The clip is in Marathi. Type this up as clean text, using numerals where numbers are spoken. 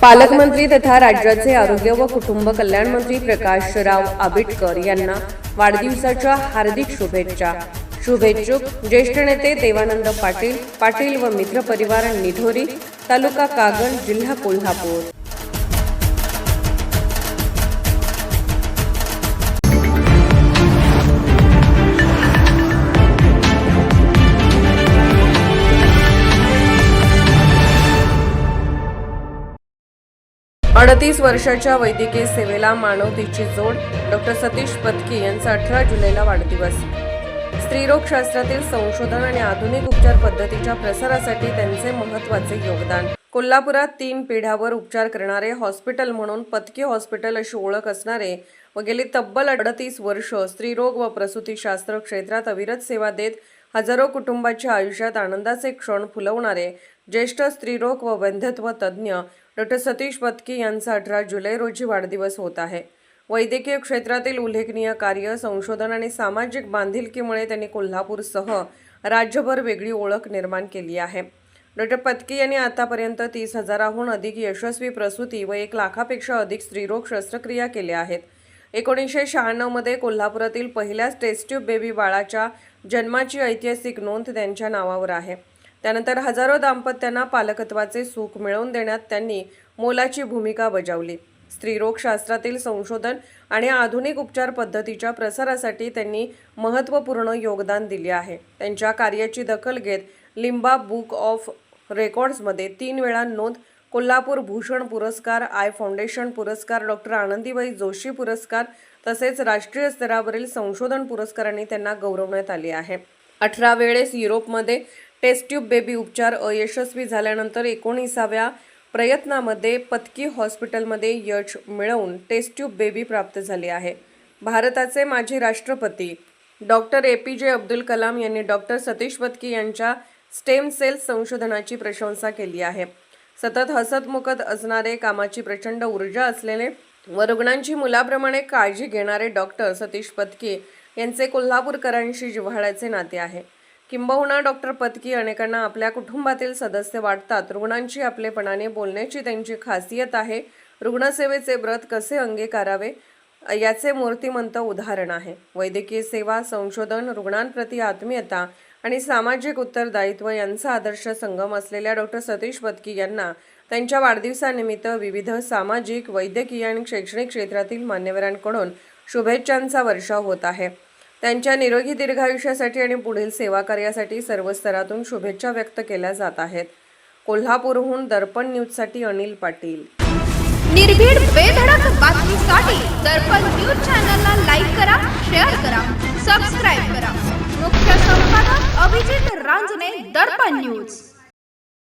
पालकमंत्री तथा राज्याचे आरोग्य व कुटुंब कल्याण मंत्री प्रकाश राव आबिटकर यांना वाढदिवसाच्या हार्दिक शुभेच्छा. शुभेच्छुक ज्येष्ठ नेते देवानंद पाटील व मित्र परिवार निढोरी, तालुका कागल, जिल्हा कोल्हापूर. अडतीस वर्षाच्या वैद्यकीय सेवेला मानवतेची जोड. डॉक्टर सतीश पत्की यांचा 18 जुलैला वाढदिवस. स्त्रीरोग शास्त्रातील संशोधन आणि आधुनिक उपचार पद्धतीच्या प्रसारासाठी त्यांचे महत्त्वाचे योगदान. कोल्हापुरात 3 पिढ्यावर उपचार करणारे हॉस्पिटल म्हणून पत्की हॉस्पिटल अशी ओळख असणारे व गेली तब्बल 38 वर्ष स्त्रीरोग व प्रसूतीशास्त्र क्षेत्रात अविरत सेवा देत हजारो कुटुंबाच्या आयुष्यात आनंदाचे क्षण फुलवणारे ज्येष्ठ स्त्रीरोग व वैद्यत्व तज्ज्ञ डॉक्टर सतीश पत्की यांचा 18 जुलै रोजी वाढदिवस होत आहे. वैद्यकीय क्षेत्रातील उल्लेखनीय कार्य, संशोधन आणि सामाजिक बांधिलकीमुळे त्यांनी कोल्हापूरसह राज्यभर वेगळी ओळख निर्माण केली आहे. डॉक्टर पत्की यांनी आतापर्यंत 30,000हून अधिक यशस्वी प्रसूती व 1 लाखापेक्षा अधिक स्त्रीरोग शस्त्रक्रिया केल्या आहेत. 1996 मध्ये कोल्हापुरातील पहिल्याच टेस्ट ट्यूब बेबी बाळाच्या जन्माची ऐतिहासिक नोंद त्यांच्या नावावर आहे. त्यानंतर हजारो दाम्पत्यांना पालकत्वाचे सुख मिळवून देण्यात त्यांनी मोलाची भूमिका बजावली. स्त्रीरोग शास्त्रातील संशोधन आणि आधुनिक उपचार पद्धतीच्या प्रसारासाठी त्यांनी महत्त्वपूर्ण योगदान दिले आहे. त्यांच्या कार्याची दखल घेत लिंबा बुक ऑफ रेकॉर्ड्समध्ये 3 वेळा नोंद, कोल्हापूर भूषण पुरस्कार, आय फाउंडेशन पुरस्कार, डॉक्टर आनंदीबाई जोशी पुरस्कार तसेच राष्ट्रीय स्तरावरील संशोधन पुरस्कारांनी त्यांना गौरवण्यात आले आहे. 18 वेळेस युरोपमध्ये टेस्ट ट्यूब बेबी उपचार अयशस्वी झाल्यानंतर 19व्या प्रयत्नामध्ये पत्की हॉस्पिटलमध्ये यश मिळवून टेस्ट ट्यूब बेबी प्राप्त झाली आहे. भारताचे माजी राष्ट्रपती डॉक्टर APJ अब्दुल कलाम यांनी डॉक्टर सतीश पत्की यांच्या स्टेम सेल संशोधनाची प्रशंसा केली आहे. सतत हसतमुखत असणारे, कामाची प्रचंड ऊर्जा असलेले व रुग्णांची मुलाप्रमाणे काळजी घेणारे डॉक्टर सतीश पत्की यांचे कोल्हापूरकरांशी जिव्हाळ्याचे नाते आहे. किंबहुना डॉक्टर पत्की अनेकांना आपल्या कुटुंबातील सदस्य वाटतात. रुग्णांशी आपलेपणाने बोलण्याची त्यांची खासियत आहे. रुग्णसेवेचे व्रत कसे अंगीकारावे याचे मूर्तिमंत उदाहरण आहे. वैद्यकीय सेवा, संशोधन, रुग्णांप्रती आत्मीयता आणि सामाजिक उत्तरदायित्व यांचा आदर्श संगम असलेल्या डॉक्टर सतीश पत्की यांना त्यांच्या वाढदिवसानिमित्त विविध सामाजिक, वैद्यकीय आणि शैक्षणिक क्षेत्रातील मान्यवरांकडून शुभेच्छांचा वर्षाव होत आहे. त्यांच्या निरोगी दीर्घायुष्यासाठी आणि पुढील सेवा कार्यासाठी सर्व स्तरातून शुभेच्छा व्यक्त केल्या जात आहेत. कोल्हापूरहून दर्पण न्यूजसाठी अनिल पाटील. निर्भीड बेधडक बातमीसाठी दर्पण न्यूज चॅनलला लाईक करा, शेअर करा, सबस्क्राईब करा. मुख्य संपादक अभिजित रांजणे, दर्पण न्यूज.